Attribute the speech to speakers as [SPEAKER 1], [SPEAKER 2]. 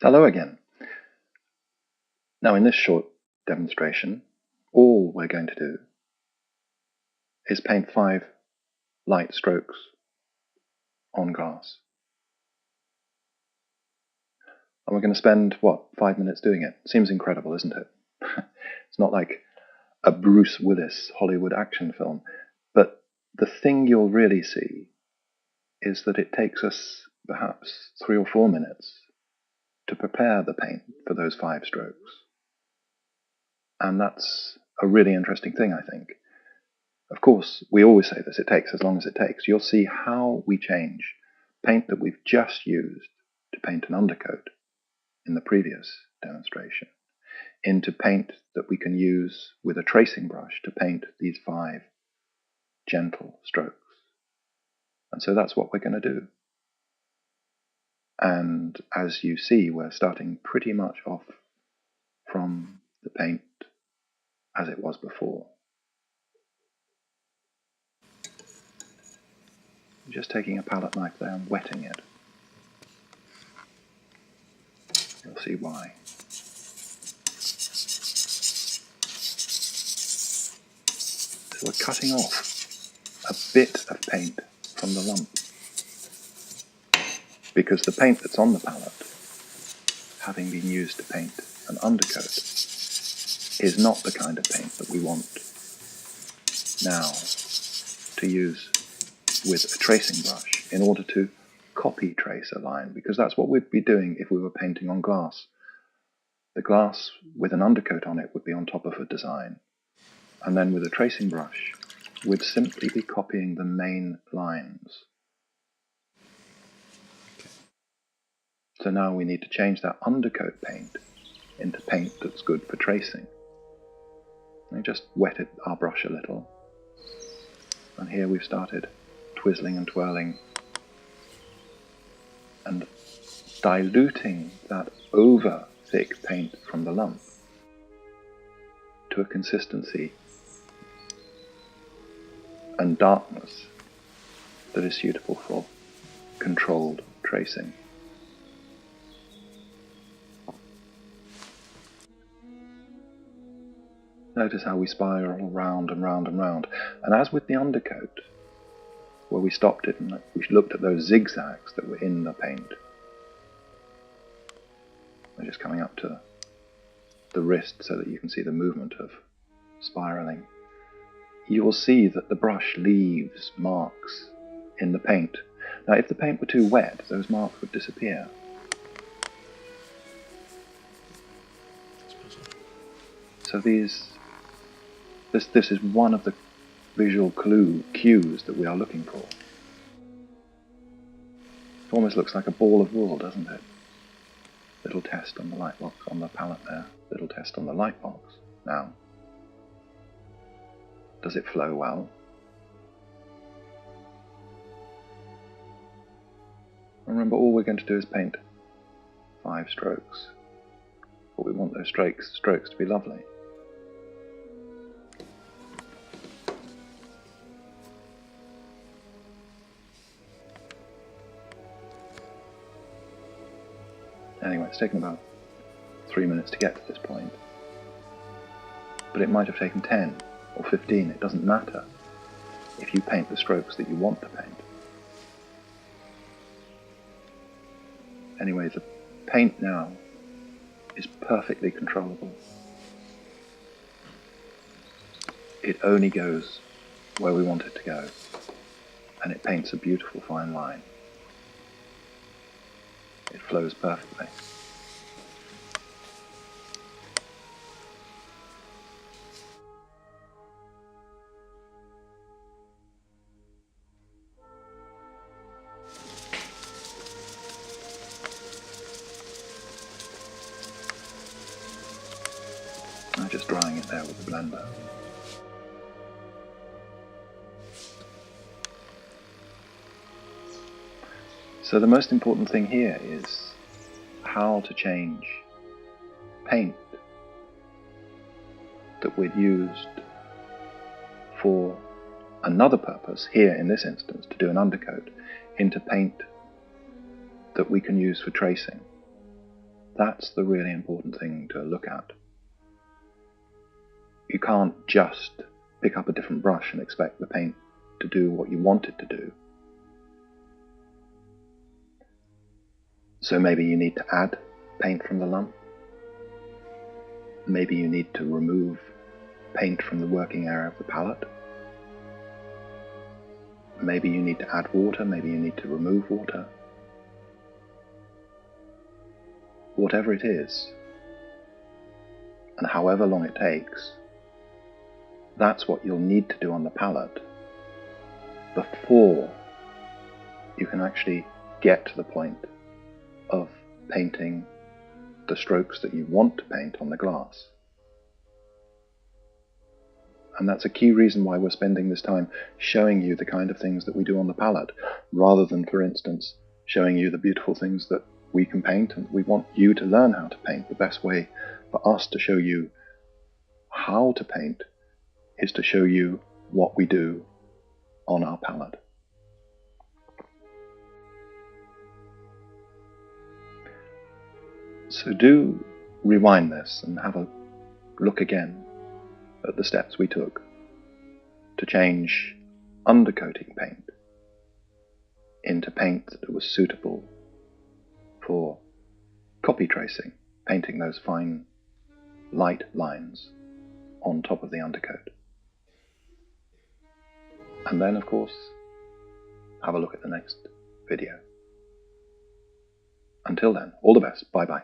[SPEAKER 1] Hello again. Now in this short demonstration, all we're going to do is paint 5 light strokes on glass. And we're going to spend, 5 minutes doing it? Seems incredible, isn't it? It's not like a Bruce Willis Hollywood action film. But the thing you'll really see is that it takes us perhaps 3 or 4 minutes to prepare the paint for those 5 strokes. And that's a really interesting thing, I think. Of course, we always say this, it takes as long as it takes. You'll see how we change paint that we've just used to paint an undercoat in the previous demonstration into paint that we can use with a tracing brush to paint these 5 gentle strokes. And so that's what we're going to do. And as you see, we're starting pretty much off from the paint as it was before. Just taking a palette knife there and wetting it. You'll see why. So we're cutting off a bit of paint from the lump, because the paint that's on the palette, having been used to paint an undercoat, is not the kind of paint that we want now to use with a tracing brush in order to copy trace a line, because that's what we'd be doing if we were painting on glass. The glass with an undercoat on it would be on top of a design, and then with a tracing brush we'd simply be copying the main lines. So now we need to change that undercoat paint into paint that's good for tracing. We just wetted our brush a little, and here we've started twizzling and twirling and diluting that over thick paint from the lump to a consistency and darkness that is suitable for controlled tracing. Notice how we spiral round and round and round. And as with the undercoat, where we stopped it and we looked at those zigzags that were in the paint, they're just coming up to the wrist so that you can see the movement of spiraling. You will see that the brush leaves marks in the paint. Now, if the paint were too wet, those marks would disappear. So this is one of the visual cues that we are looking for. It almost looks like a ball of wool, doesn't it? Little test on the light box on the palette there. Little test on the light box. Now, does it flow well? Remember, all we're going to do is paint 5 strokes, but we want those strokes to be lovely. Anyway, it's taken about 3 minutes to get to this point, but it might have taken 10 or 15, it doesn't matter if you paint the strokes that you want to paint. Anyway, the paint now is perfectly controllable. It only goes where we want it to go, and it paints a beautiful fine line. It flows perfectly. I'm just drying it there with the blender. So the most important thing here is how to change paint that we'd used for another purpose, here in this instance to do an undercoat, into paint that we can use for tracing. That's the really important thing to look at. You can't just pick up a different brush and expect the paint to do what you want it to do. So maybe you need to add paint from the lump. Maybe you need to remove paint from the working area of the palette. Maybe you need to add water, maybe you need to remove water. Whatever it is, and however long it takes, that's what you'll need to do on the palette before you can actually get to the point of painting the strokes that you want to paint on the glass. And that's a key reason why we're spending this time showing you the kind of things that we do on the palette, rather than, for instance, showing you the beautiful things that we can paint. And we want you to learn how to paint. The best way for us to show you how to paint is to show you what we do on our palette. So do rewind this and have a look again at the steps we took to change undercoating paint into paint that was suitable for copy tracing, painting those fine light lines on top of the undercoat. And then, of course, have a look at the next video. Until then, all the best. Bye-bye.